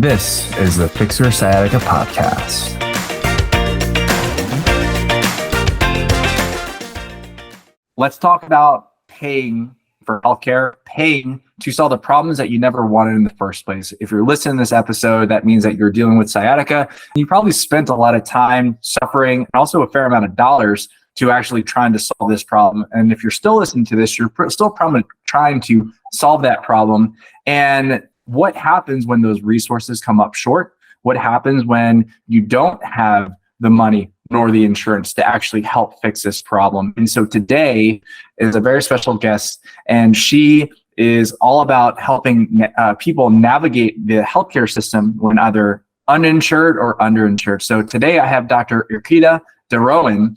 This is the Fix Your Sciatica podcast. Let's talk about paying for healthcare, paying to solve the problems that you never wanted in the first place. If you're listening to this episode, that means that you're dealing with sciatica. You probably spent a lot of time suffering and also a fair amount of dollars to actually trying to solve this problem. And if you're still listening to this, you're still probably trying to solve that problem. And what happens when those resources come up short? What happens when you don't have the money nor the insurance to actually help fix this problem? And so today is a very special guest, and she is all about helping people navigate the healthcare system when either uninsured or underinsured. So today I have Dr. Erkeda Derouen,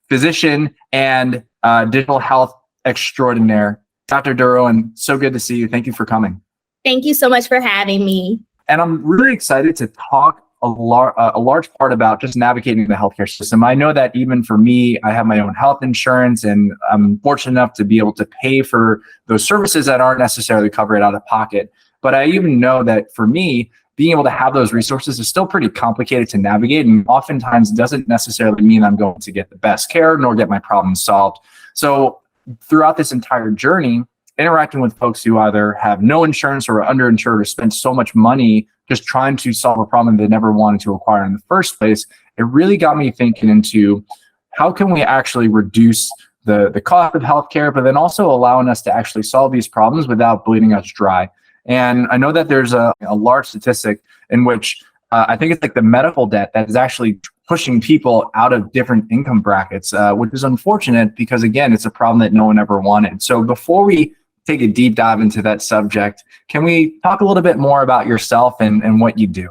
physician and digital health extraordinaire. Dr. Derouen, so good to see you. Thank you for coming. Thank you so much for having me. And I'm really excited to talk a large part about just navigating the healthcare system. I know that even for me, I have my own health insurance, and I'm fortunate enough to be able to pay for those services that aren't necessarily covered out of pocket. But I even know that for me, being able to have those resources is still pretty complicated to navigate, and oftentimes doesn't necessarily mean I'm going to get the best care nor get my problems solved. So throughout this entire journey, interacting with folks who either have no insurance or are underinsured or spend so much money just trying to solve a problem they never wanted to acquire in the first place, it really got me thinking into how can we actually reduce the cost of healthcare, but then also allowing us to actually solve these problems without bleeding us dry. And I know that there's a large statistic in which I think it's like the medical debt that is actually pushing people out of different income brackets, which is unfortunate because, again, it's a problem that no one ever wanted. So before we take a deep dive into that subject, can we talk a little bit more about yourself and what you do?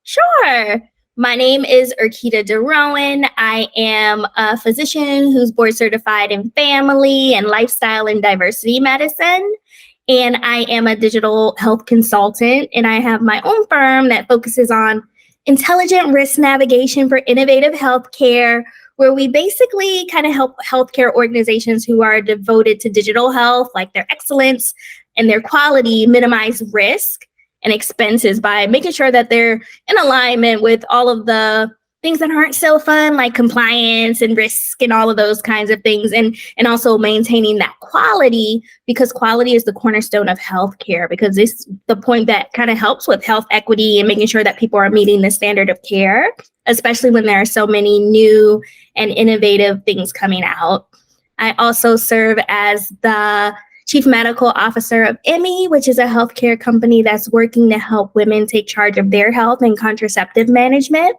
Sure. My name is Erkeda Derouen. I am a physician who's board certified in family and lifestyle and diversity medicine. And I am a digital health consultant, and I have my own firm that focuses on intelligent risk navigation for innovative healthcare, where we basically kind of help healthcare organizations who are devoted to digital health, like their excellence and their quality, minimize risk and expenses by making sure that they're in alignment with all of the things that aren't so fun, like compliance and risk and all of those kinds of things, and also maintaining that quality, because quality is the cornerstone of healthcare, because it's the point that kind of helps with health equity and making sure that people are meeting the standard of care, especially when there are so many new and innovative things coming out. I also serve as the Chief Medical Officer of Emmy, which is a healthcare company that's working to help women take charge of their health and contraceptive management.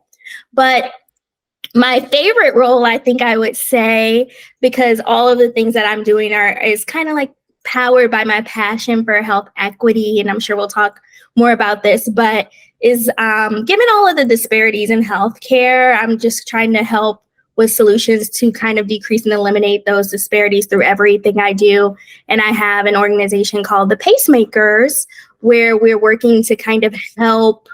But my favorite role, I think I would say, because all of the things that I'm doing is kind of like powered by my passion for health equity, and I'm sure we'll talk more about this, but is given all of the disparities in healthcare, I'm just trying to help with solutions to kind of decrease and eliminate those disparities through everything I do. And I have an organization called the Pacemakers, where we're working to kind of help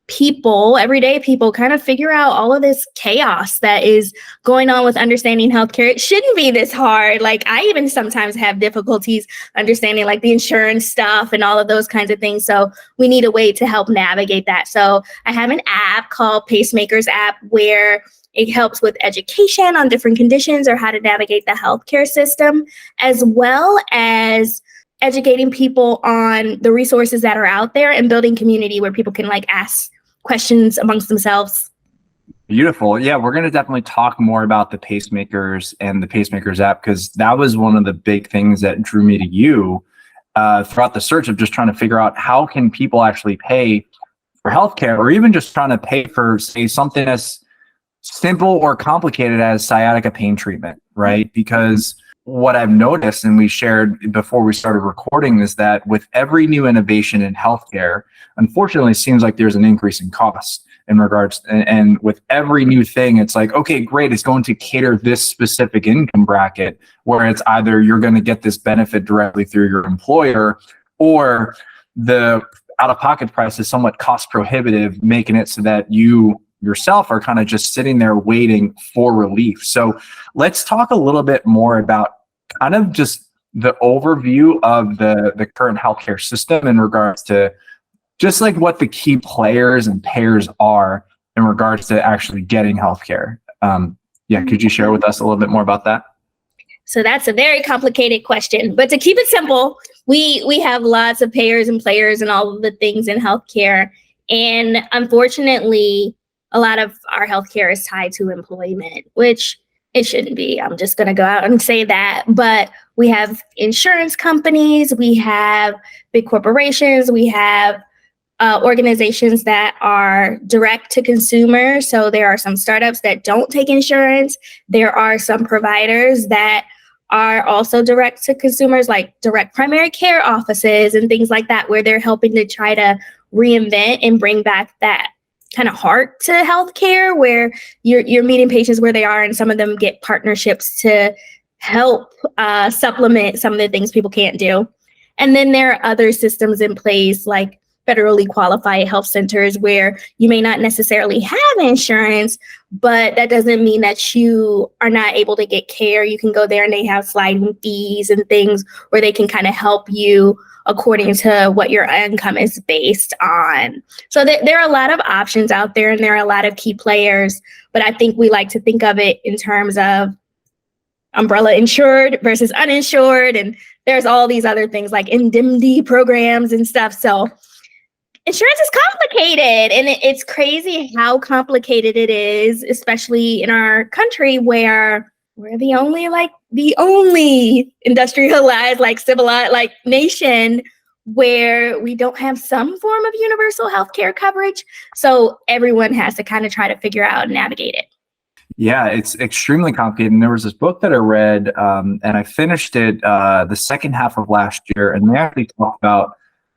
people, everyday people, kind of figure out all of this chaos that is going on with understanding healthcare. It shouldn't be this hard. Like, I even sometimes have difficulties understanding like the insurance stuff and all of those kinds of things. So we need a way to help navigate that. So I have an app called Pacemakers app, where it helps with education on different conditions or how to navigate the healthcare system, as well as educating people on the resources that are out there and building community where people can like ask questions amongst themselves. Beautiful. Yeah, we're going to definitely talk more about the Pacemakers and the Pacemakers app, because that was one of the big things that drew me to you throughout the search of just trying to figure out how can people actually pay for healthcare, or even just trying to pay for, say, something as simple or complicated as sciatica pain treatment, right? Because what I've noticed, and we shared before we started recording, is that with every new innovation in healthcare, unfortunately, it seems like there's an increase in cost in regards, and with every new thing, it's like, okay, great, it's going to cater this specific income bracket, where it's either you're going to get this benefit directly through your employer, or the out-of-pocket price is somewhat cost prohibitive, making it so that you yourself are kind of just sitting there waiting for relief. So let's talk a little bit more about kind of just the overview of the current healthcare system in regards to just like what the key players and payers are in regards to actually getting healthcare. Could you share with us a little bit more about that? So that's a very complicated question, but to keep it simple, we have lots of payers and players and all of the things in healthcare. And unfortunately, a lot of our healthcare is tied to employment, which it shouldn't be. I'm just going to go out and say that. But we have insurance companies, we have big corporations, we have organizations that are direct to consumer. So there are some startups that don't take insurance. There are some providers that are also direct to consumers, like direct primary care offices and things like that, where they're helping to try to reinvent and bring back that kind of heart to healthcare, where you're meeting patients where they are, and some of them get partnerships to help supplement some of the things people can't do. And then there are other systems in place, like federally qualified health centers, where you may not necessarily have insurance, but that doesn't mean that you are not able to get care. You can go there and they have sliding fees and things where they can kind of help you according to what your income is based on. So there are a lot of options out there, and there are a lot of key players, but I think we like to think of it in terms of umbrella insured versus uninsured. And there's all these other things like indemnity programs and stuff. So insurance is complicated, and it's crazy how complicated it is, especially in our country where we're the only industrialized, civilized, nation where we don't have some form of universal healthcare coverage. So everyone has to kind of try to figure out and navigate it. Yeah, it's extremely complicated. And there was this book that I read, and I finished it the second half of last year, and they actually talked about,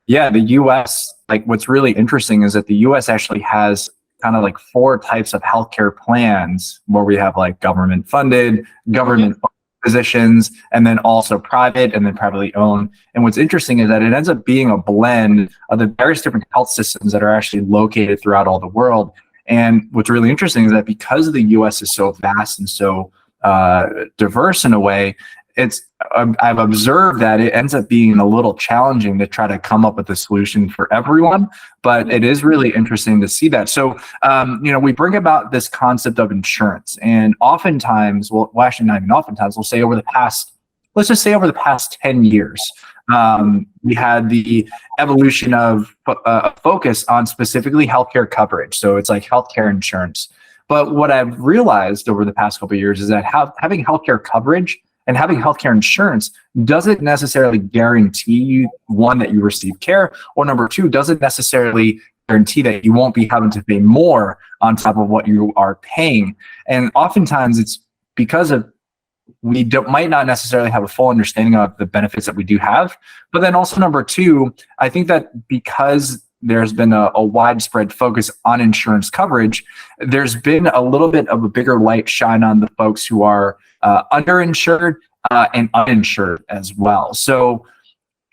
the U.S., what's really interesting is that the U.S. actually has kind of 4 types of healthcare plans, where we have government funded, government physicians, and then also private, and then privately owned. And what's interesting is that it ends up being a blend of the various different health systems that are actually located throughout all the world. And what's really interesting is that because the U.S. is so vast and so diverse in a way, I've observed that it ends up being a little challenging to try to come up with a solution for everyone, but it is really interesting to see that. So, we bring about this concept of insurance, and oftentimes, actually not even oftentimes, let's just say over the past 10 years, we had the evolution of a focus on specifically healthcare coverage. So it's like healthcare insurance. But what I've realized over the past couple of years is that having healthcare coverage and having healthcare insurance doesn't necessarily guarantee you, one, that you receive care, or number 2, doesn't necessarily guarantee that you won't be having to pay more on top of what you are paying. And oftentimes it's because of might not necessarily have a full understanding of the benefits that we do have. But then also number 2, I think that because there's been a widespread focus on insurance coverage, there's been a little bit of a bigger light shine on the folks who are underinsured and uninsured as well. So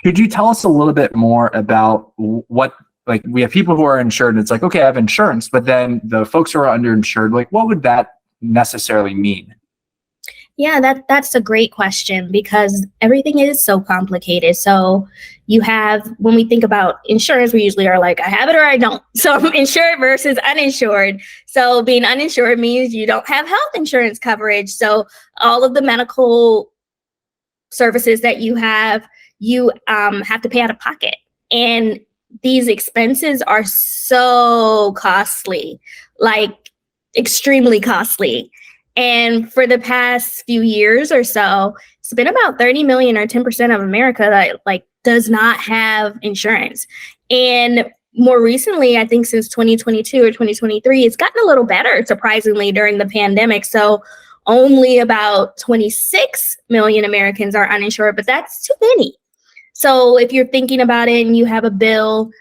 could you tell us a little bit more about what, we have people who are insured and it's okay, I have insurance, but then the folks who are underinsured, what would that necessarily mean? Yeah, that's a great question, because everything is so complicated. So you have, when we think about insurance, we usually are I have it or I don't. So I'm insured versus uninsured. So being uninsured means you don't have health insurance coverage. So all of the medical services that you have to pay out of pocket. And these expenses are so costly, extremely costly. And for the past few years or so, it's been about 30 million or 10% of America that does not have insurance. And more recently, I think since 2022 or 2023, it's gotten a little better, surprisingly, during the pandemic. So only about 26 million Americans are uninsured, but that's too many. So if you're thinking about it and you have a bill,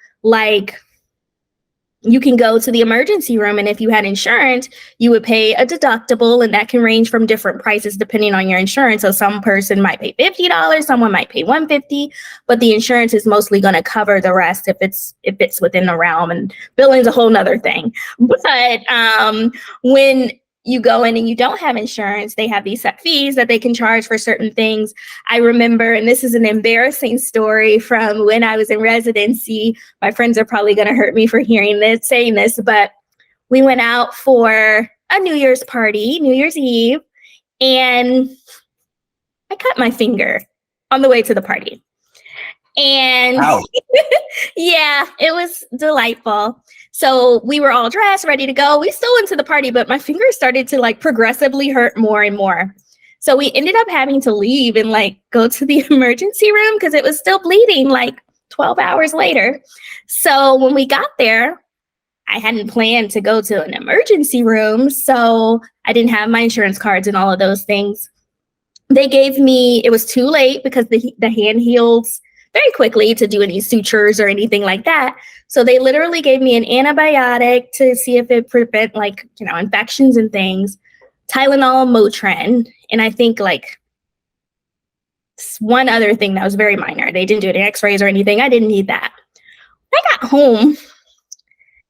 you can go to the emergency room, and if you had insurance, you would pay a deductible, and that can range from different prices depending on your insurance. So some person might pay $50, someone might pay $150, but the insurance is mostly going to cover the rest if it's within the realm, and billing's a whole nother thing. But when you go in and you don't have insurance, they have these set fees that they can charge for certain things. I remember, and this is an embarrassing story from when I was in residency. My friends are probably going to hurt me for saying this, but we went out for a New Year's party, New Year's Eve, and I cut my finger on the way to the party. And yeah, it was delightful. So we were all dressed, ready to go. We still went to the party, but my finger started to like progressively hurt more and more. So we ended up having to leave and like go to the emergency room because it was still bleeding like 12 hours later. So when we got there, I hadn't planned to go to an emergency room. So I didn't have my insurance cards and all of those things. They gave me, it was too late because the hand heals very quickly to do any sutures or anything like that. So they literally gave me an antibiotic to see if it prevent like, infections and things, Tylenol, Motrin. And I think like one other thing that was very minor. They didn't do any x-rays or anything. I didn't need that. When I got home,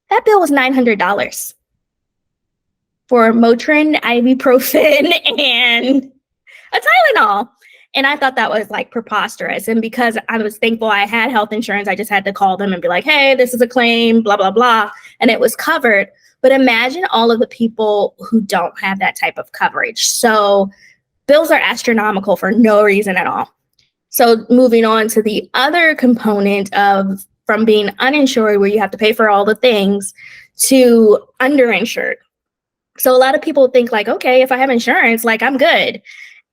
that bill was $900 for Motrin, ibuprofen, and a Tylenol. And I thought that was like preposterous. And because I was thankful I had health insurance, I just had to call them and be like, hey, this is a claim, blah, blah, blah. And it was covered. But imagine all of the people who don't have that type of coverage. So bills are astronomical for no reason at all. So moving on to the other component of from being uninsured, where you have to pay for all the things, to underinsured. So a lot of people think like, okay, if I have insurance, like I'm good.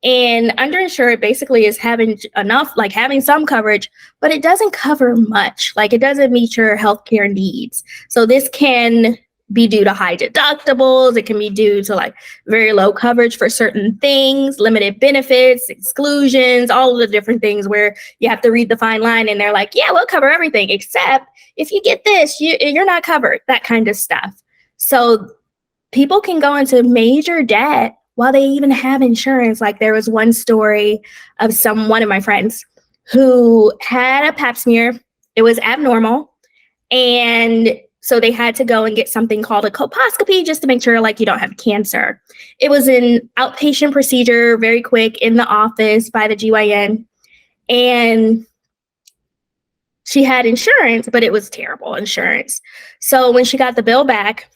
And underinsured basically is having enough, like having some coverage, but it doesn't cover much. Like it doesn't meet your healthcare needs. So this can be due to high deductibles. It can be due to like very low coverage for certain things, limited benefits, exclusions, all of the different things where you have to read the fine line and they're like, yeah, we'll cover everything except if you get this, you're not covered, that kind of stuff. So people can go into major debt while they even have insurance. Like there was one story of one of my friends who had a pap smear. It was abnormal. And so they had to go and get something called a colposcopy just to make sure like you don't have cancer. It was an outpatient procedure, very quick in the office by the GYN. And she had insurance, but it was terrible insurance. So when she got the bill back,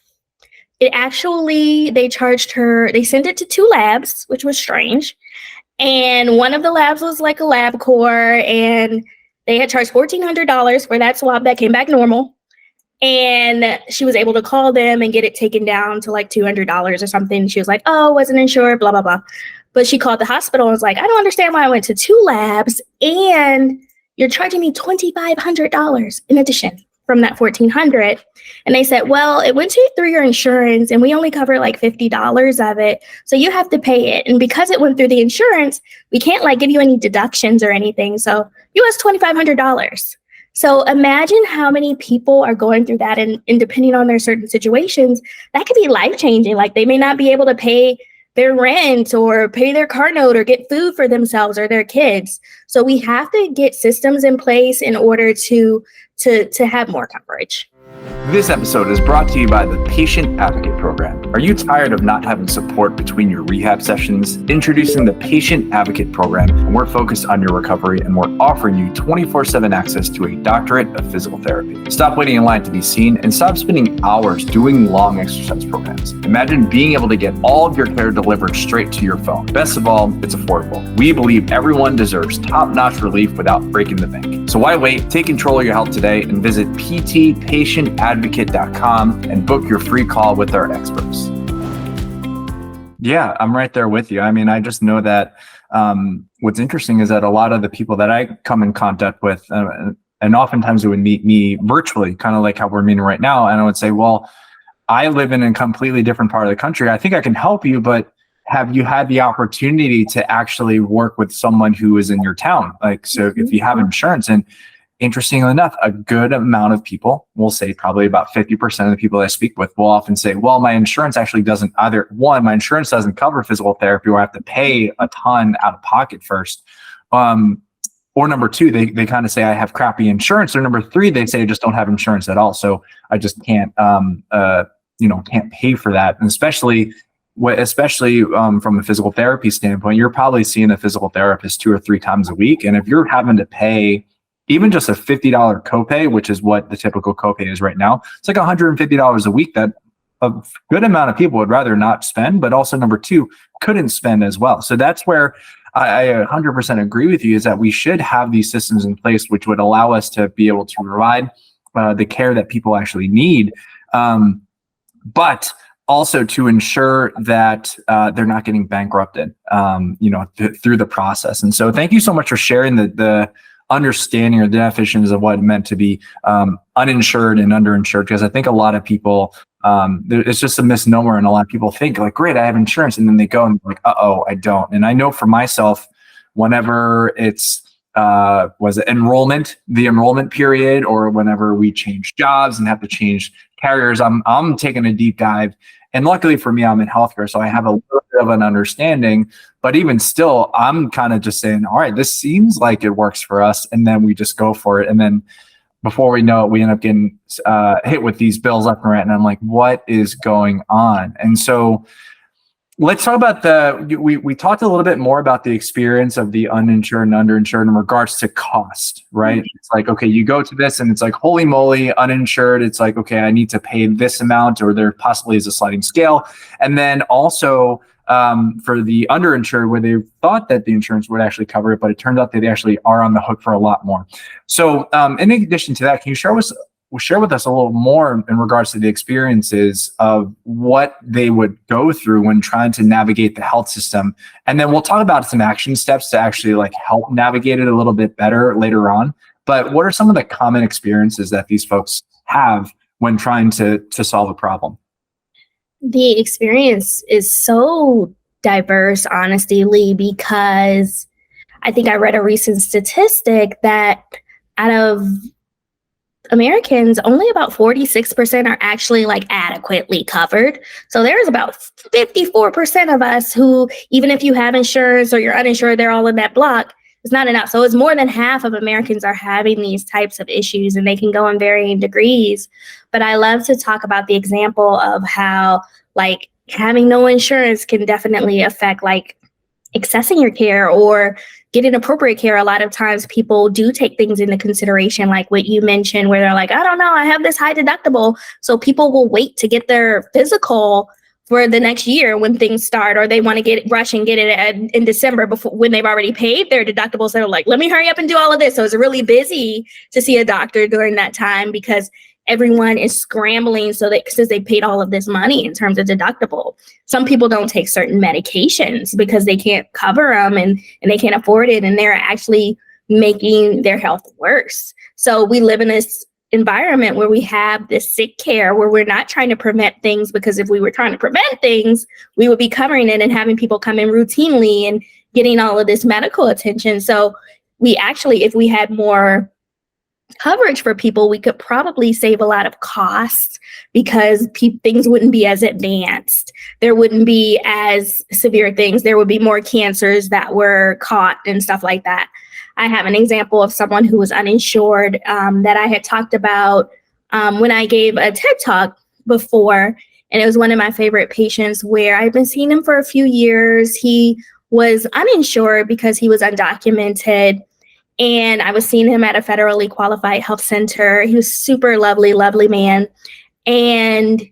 they charged her, they sent it to 2 labs, which was strange. And one of the labs was like a LabCorp, and they had charged $1,400 for that swab that came back normal. And she was able to call them and get it taken down to like $200 or something. She was like, oh, wasn't insured, blah, blah, blah. But she called the hospital and was like, I don't understand why I went to 2 labs and you're charging me $2,500 in addition from that $1,400. And they said, well, it went through your insurance and we only cover like $50 of it. So you have to pay it. And because it went through the insurance, we can't like give you any deductions or anything. So you was $2,500. So imagine how many people are going through that, and depending on their certain situations, that could be life-changing. Like they may not be able to pay their rent or pay their car note or get food for themselves or their kids. So we have to get systems in place in order to have more coverage. This episode is brought to you by the Patient Advocate Program. Are you tired of not having support between your rehab sessions? Introducing the Patient Advocate Program, and we're focused on your recovery, and we're offering you 24/7 access to a doctorate of physical therapy. Stop waiting in line to be seen and stop spending hours doing long exercise programs. Imagine being able to get all of your care delivered straight to your phone. Best of all, it's affordable. We believe everyone deserves top-notch relief without breaking the bank. So why wait? Take control of your health today and visit ptpatientadvocate.com and book your free call with our experts. Yeah, I'm right there with you. I mean, I just know that what's interesting is that a lot of the people that I come in contact with, and oftentimes they would meet me virtually, kind of like how we're meeting right now. And I would say, well, I live in a completely different part of the country. I think I can help you, but have you had the opportunity to actually work with someone who is in your town? Like, so if you have insurance, and interestingly enough, a good amount of people, we'll say probably about 50% of the people I speak with will often say, well, my insurance actually doesn't my insurance doesn't cover physical therapy, or I have to pay a ton out of pocket first. Or number 2, they kind of say I have crappy insurance. Or number 3, they say I just don't have insurance at all. So I just can't pay for that. And especially especially from a physical therapy standpoint, you're probably seeing a physical therapist 2 or 3 times a week. And if you're having to pay even just a $50 copay, which is what the typical copay is right now, it's like $150 a week that a good amount of people would rather not spend, but also number two, couldn't spend as well. So that's where I 100% agree with you, is that we should have these systems in place which would allow us to be able to provide the care that people actually need. But also to ensure that they're not getting bankrupted, through the process. And so thank you so much for sharing the understanding or the definitions of what it meant to be uninsured and underinsured, because I think a lot of people, it's just a misnomer, and a lot of people think like, great, I have insurance, and then they go and like, uh-oh, I don't. And I know for myself, whenever it's was it the enrollment period, or whenever we change jobs and have to change carriers, I'm taking a deep dive. And luckily for me, I'm in healthcare, so I have a little bit of an understanding. But even still, I'm kind of just saying, all right, this seems like it works for us, and then we just go for it. And then before we know it, we end up getting hit with these bills left and right. And I'm like, what is going on? And so let's talk about we talked a little bit more about the experience of the uninsured and underinsured in regards to cost, right? Mm-hmm. It's like, okay, you go to this and it's like, holy moly, uninsured. It's like, okay, I need to pay this amount, or there possibly is a sliding scale. And then also for the underinsured, where they thought that the insurance would actually cover it, but it turns out that they actually are on the hook for a lot more. So in addition to that, can you share with us a little more in regards to the experiences of what they would go through when trying to navigate the health system? And then we'll talk about some action steps to actually like help navigate it a little bit better later on. But what are some of the common experiences that these folks have when trying to solve a problem? The experience is so diverse, honestly, Lee, because I think I read a recent statistic that out of Americans, only about 46% are actually like adequately covered. So there's about 54% of us who, even if you have insurance or you're uninsured, they're all in that block. It's not enough. So it's more than half of Americans are having these types of issues, and they can go in varying degrees. But I love to talk about the example of how like having no insurance can definitely affect like accessing your care or getting appropriate care. A lot of times people do take things into consideration, like what you mentioned, where they're like, I don't know, I have this high deductible. So people will wait to get their physical for the next year when things start, or they want to rush and get it in December before, when they've already paid their deductibles. They're like, let me hurry up and do all of this. So it's really busy to see a doctor during that time, because everyone is scrambling since they paid all of this money in terms of deductible. Some people don't take certain medications because they can't cover them and they can't afford it, and they're actually making their health worse. So we live in this environment where we have this sick care where we're not trying to prevent things, because if we were trying to prevent things, we would be covering it and having people come in routinely and getting all of this medical attention. So we actually, if we had more coverage for people, we could probably save a lot of costs, because things wouldn't be as advanced. There wouldn't be as severe things. There would be more cancers that were caught and stuff like that. I have an example of someone who was uninsured that I had talked about when I gave a TED Talk before. And it was one of my favorite patients, where I've been seeing him for a few years. He was uninsured because he was undocumented. And I was seeing him at a federally qualified health center. He was super lovely, lovely man. And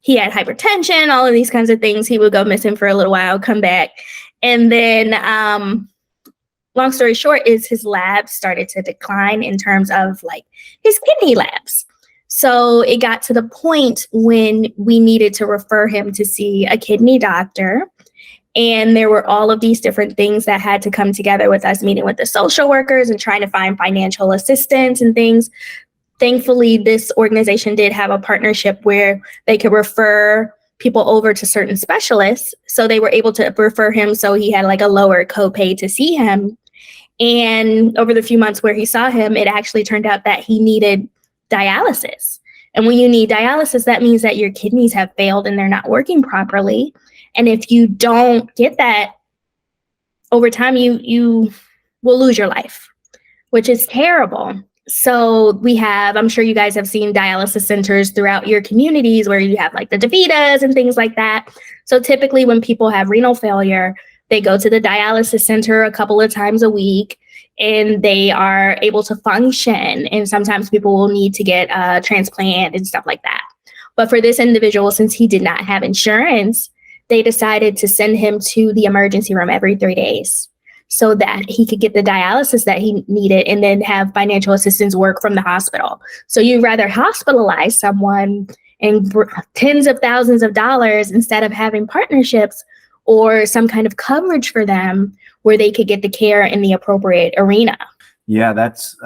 he had hypertension, all of these kinds of things. He would go missing for a little while, come back. And then long story short is his labs started to decline in terms of like his kidney labs. So it got to the point when we needed to refer him to see a kidney doctor. And there were all of these different things that had to come together with us meeting with the social workers and trying to find financial assistance and things. Thankfully, this organization did have a partnership where they could refer people over to certain specialists. So they were able to refer him, so he had like a lower copay to see him. And over the few months where he saw him, it actually turned out that he needed dialysis. And when you need dialysis, that means that your kidneys have failed and they're not working properly. And if you don't get that, over time, you will lose your life, which is terrible. So we have, I'm sure you guys have seen dialysis centers throughout your communities where you have like the DaVitas and things like that. So typically when people have renal failure, they go to the dialysis center a couple of times a week and they are able to function. And sometimes people will need to get a transplant and stuff like that. But for this individual, since he did not have insurance, they decided to send him to the emergency room every 3 days so that he could get the dialysis that he needed and then have financial assistance work from the hospital. So you'd rather hospitalize someone and tens of thousands of dollars instead of having partnerships or some kind of coverage for them where they could get the care in the appropriate arena. Yeah, that's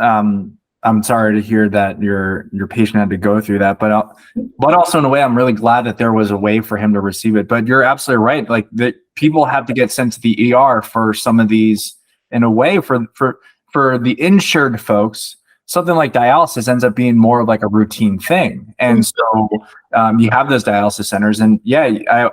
I'm sorry to hear that your patient had to go through that, but also in a way, I'm really glad that there was a way for him to receive it. But you're absolutely right. Like that, people have to get sent to the ER for some of these. In a way, for the insured folks, something like dialysis ends up being more like a routine thing. And so you have those dialysis centers, and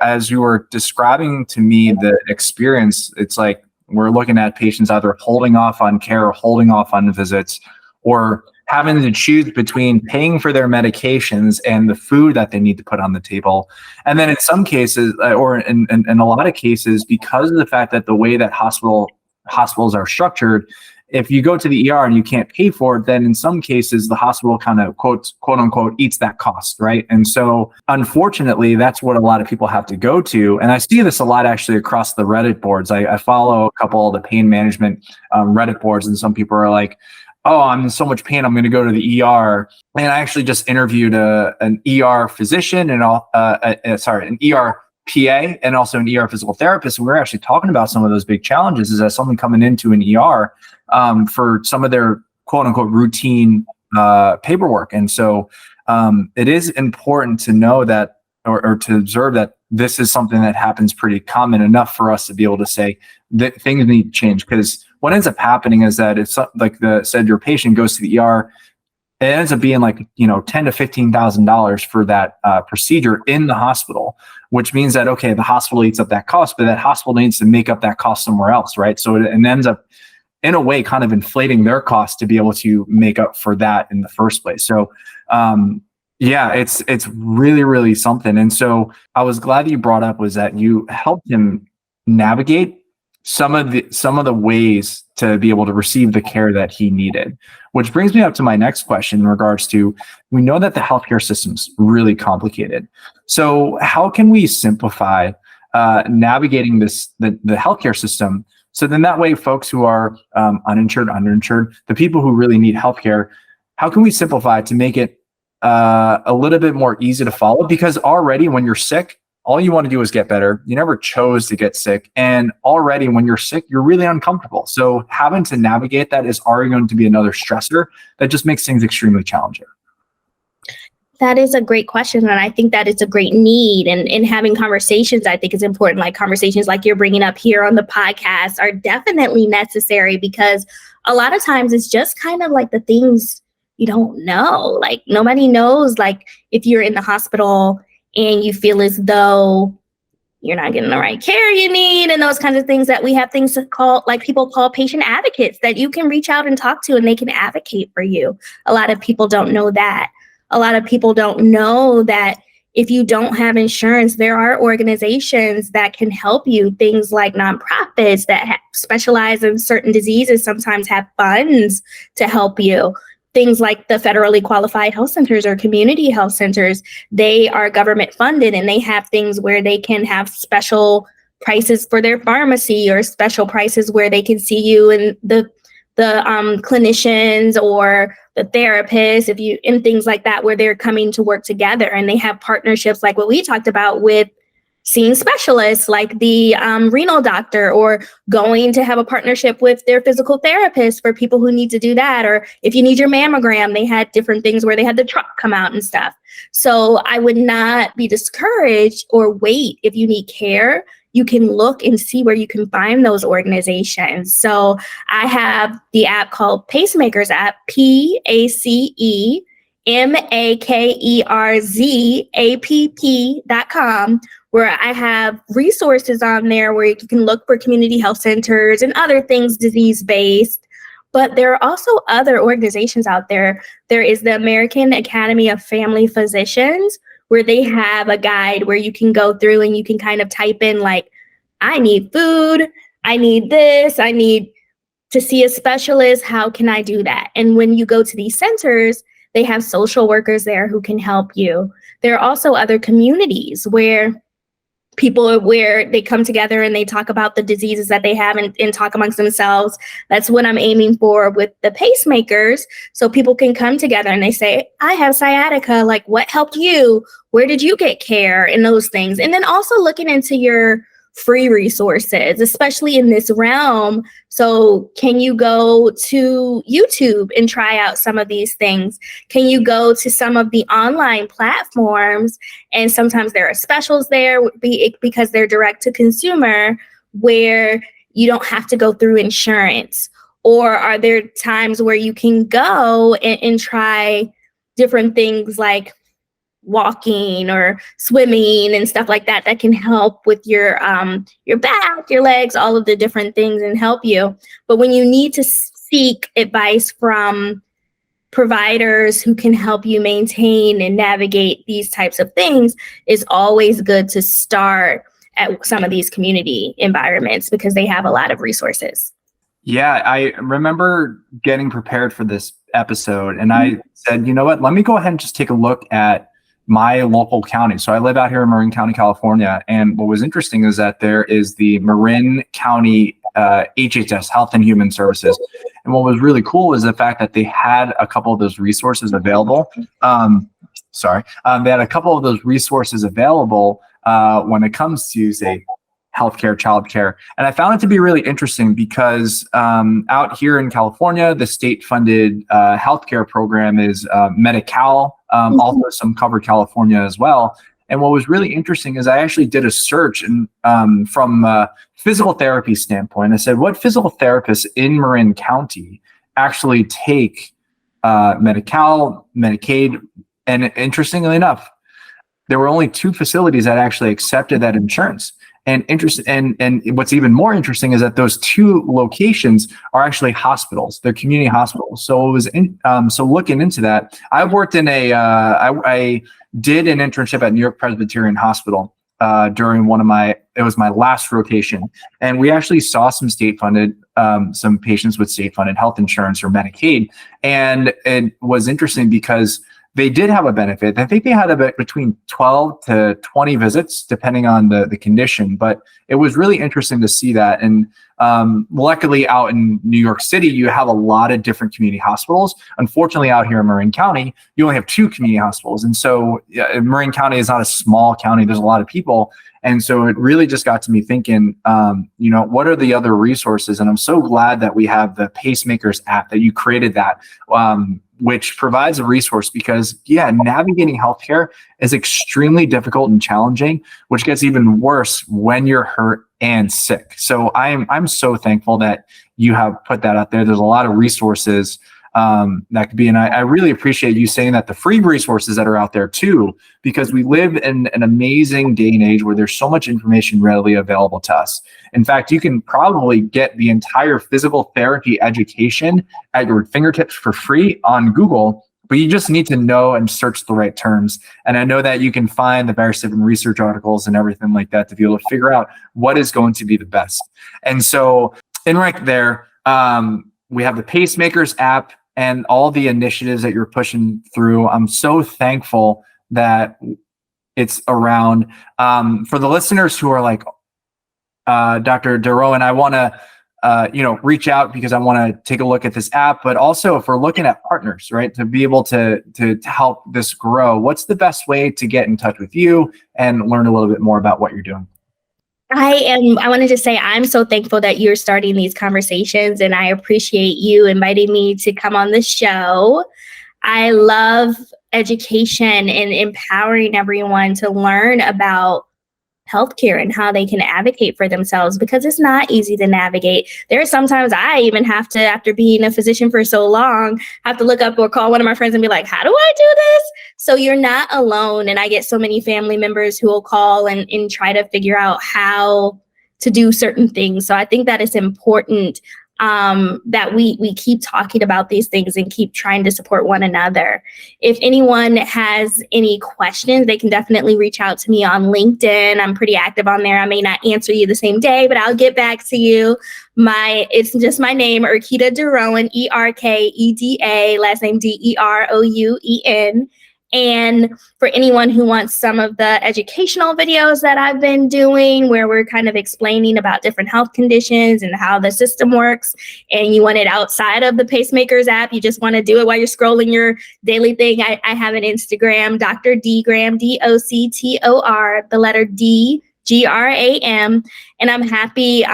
as you were describing to me the experience, it's like we're looking at patients either holding off on care or holding off on visits, or having to choose between paying for their medications and the food that they need to put on the table. And then in some cases, or in a lot of cases, because of the fact that the way that hospitals are structured, if you go to the ER and you can't pay for it, then in some cases the hospital kind of quote unquote eats that cost, right? And so unfortunately, that's what a lot of people have to go to. And I see this a lot actually across the Reddit boards. I follow a couple of the pain management Reddit boards, and some people are like, oh, I'm in so much pain, I'm going to go to the ER. And I actually just interviewed an ER physician and an ER PA and also an ER physical therapist. And we were actually talking about some of those big challenges. Is that someone coming into an ER for some of their quote unquote routine paperwork? And so it is important to know that, or to observe that this is something that happens pretty common enough for us to be able to say that things need to change. Because what ends up happening is that it's like your patient goes to the ER, it ends up being like, $10,000 to $15,000 for that procedure in the hospital, which means that, okay, the hospital eats up that cost, but that hospital needs to make up that cost somewhere else, right? So it ends up, in a way, kind of inflating their cost to be able to make up for that in the first place. So, it's really, really something. And so I was glad that you brought up was that you helped him navigate some of the ways to be able to receive the care that he needed, which brings me up to my next question in regards to, we know that the healthcare system's really complicated. So how can we simplify navigating the healthcare system? So then that way, folks who are uninsured, underinsured, the people who really need healthcare, how can we simplify to make it a little bit more easy to follow? Because already when you're sick, all you want to do is get better. You never chose to get sick. And already when you're sick, you're really uncomfortable. So having to navigate that is already going to be another stressor that just makes things extremely challenging. That is a great question. And I think that it's a great need. And in having conversations, I think is important. Like conversations like you're bringing up here on the podcast are definitely necessary, because a lot of times it's just kind of like the things you don't know. Like nobody knows, like if you're in the hospital and you feel as though you're not getting the right care you need and those kinds of things, that we have things to call, like people call patient advocates, that you can reach out and talk to and they can advocate for you. A lot of people don't know that. A lot of people don't know that if you don't have insurance, there are organizations that can help you. Things like nonprofits that specialize in certain diseases sometimes have funds to help you. Things like the federally qualified health centers or community health centers, they are government funded and they have things where they can have special prices for their pharmacy or special prices where they can see you and the clinicians or the therapists, and things like that, where they're coming to work together. And they have partnerships like what we talked about with seeing specialists like the renal doctor, or going to have a partnership with their physical therapist for people who need to do that. Or if you need your mammogram, they had different things where they had the truck come out and stuff. So I would not be discouraged or wait. If you need care, you can look and see where you can find those organizations. So I have the app called Pacemakers app, PACEMAKERZAPP.com, where I have resources on there where you can look for community health centers and other things disease-based, But there are also other organizations out there. There is the American Academy of Family Physicians, where they have a guide where you can go through and you can kind of type in like, I need food, I need this, I need to see a specialist. How can I do that? And when you go to these centers, they have social workers there who can help you. There are also other communities where they come together and they talk about the diseases that they have and talk amongst themselves. That's what I'm aiming for with the pacemakers. So people can come together and they say, I have sciatica. Like, what helped you? Where did you get care? And those things. And then also looking into your free resources, especially in this realm. So can you go to YouTube and try out some of these things? Can you go to some of the online platforms? And sometimes there are specials there because they're direct to consumer, where you don't have to go through insurance. Or are there times where you can go and try different things like walking or swimming and stuff like that can help with your back, your legs, all of the different things and help you. But when you need to seek advice from providers who can help you maintain and navigate these types of things, it's always good to start at some of these community environments because they have a lot of resources. Yeah, I remember getting prepared for this episode and I said, you know what, let me go ahead and just take a look at my local county. So I live out here in Marin County, California. And what was interesting is that there is the Marin County HHS, Health and Human Services. And what was really cool is the fact that they had a couple of those resources available. They had a couple of those resources available when it comes to, say, healthcare, childcare. And I found it to be really interesting because out here in California, the state-funded healthcare program is Medi-Cal, also some covered California as well. And what was really interesting is I actually did a search and from a physical therapy standpoint, I said, what physical therapists in Marin County actually take Medi-Cal, Medicaid? And interestingly enough, there were only 2 facilities that actually accepted that insurance. And what's even more interesting is that those 2 locations are actually hospitals. They're community hospitals. So it was so looking into that, I worked in I did an internship at New York Presbyterian Hospital during it was my last rotation, and we actually saw some state-funded some patients with state-funded health insurance or Medicaid, and it was interesting because they did have a benefit. I think they had about between 12 to 20 visits, depending on the condition. But it was really interesting to see that. And luckily, out in New York City, you have a lot of different community hospitals. Unfortunately, out here in Marin County, you only have 2 community hospitals. And so Marin County is not a small county. There's a lot of people. And so it really just got to me thinking, what are the other resources? And I'm so glad that we have the Pacemakers app, that you created that, which provides a resource because, navigating healthcare is extremely difficult and challenging, which gets even worse when you're hurt and sick. So I'm so thankful that you have put that out there. There's a lot of resources that could be, and I really appreciate you saying that the free resources that are out there too, because we live in an amazing day and age where there's so much information readily available to us. In fact, you can probably get the entire physical therapy education at your fingertips for free on Google, but you just need to know and search the right terms. And I know that you can find the various different research articles and everything like that to be able to figure out what is going to be the best. And so, and right there, we have the Pacemakers app and all the initiatives that you're pushing through. I'm so thankful that it's around. For the listeners who are like, Dr. Derouen, I want to, reach out because I want to take a look at this app, but also if we're looking at partners, right, to be able to help this grow, what's the best way to get in touch with you and learn a little bit more about what you're doing? I wanted to say I'm so thankful that you're starting these conversations, and I appreciate you inviting me to come on the show. I love education and empowering everyone to learn about healthcare and how they can advocate for themselves, because it's not easy to navigate. There are sometimes I even have to, after being a physician for so long, have to look up or call one of my friends and be like, how do I do this? So you're not alone. And I get so many family members who will call and try to figure out how to do certain things. So I think that it's important that we keep talking about these things and keep trying to support one another. If anyone has any questions, they can definitely reach out to me on LinkedIn. I'm pretty active on there. I may not answer you the same day, but I'll get back to you. It's just my name, Erkeda Derouen, Erkeda, last name Derouen. And for anyone who wants some of the educational videos that I've been doing, where we're kind of explaining about different health conditions and how the system works, and you want it outside of the Pacemakers app, you just want to do it while you're scrolling your daily thing, I have an Instagram, Dr. D Graham, DOCTOR, the letter D, GRAM, and I'm happy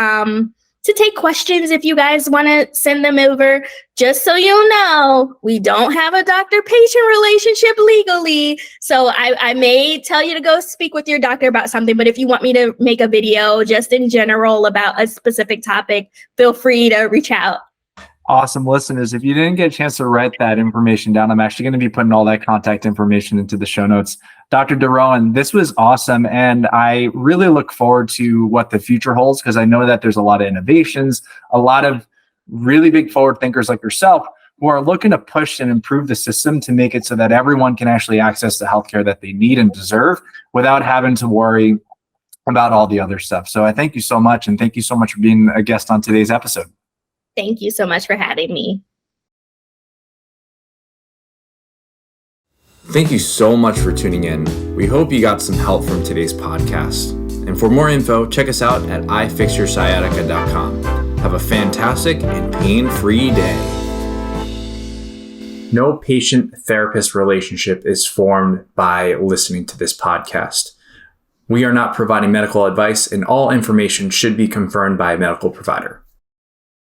to take questions if you guys want to send them over. Just so you know, we don't have a doctor-patient relationship legally. So I may tell you to go speak with your doctor about something, but if you want me to make a video just in general about a specific topic, feel free to reach out. Awesome. Listeners, if you didn't get a chance to write that information down, I'm actually going to be putting all that contact information into the show notes. Dr. Derouen, this was awesome. And I really look forward to what the future holds, because I know that there's a lot of innovations, a lot of really big forward thinkers like yourself who are looking to push and improve the system to make it so that everyone can actually access the healthcare that they need and deserve without having to worry about all the other stuff. So I thank you so much. And thank you so much for being a guest on today's episode. Thank you so much for having me. Thank you so much for tuning in. We hope you got some help from today's podcast. And for more info, check us out at ifixyoursciatica.com. Have a fantastic and pain-free day. No patient-therapist relationship is formed by listening to this podcast. We are not providing medical advice, and all information should be confirmed by a medical provider.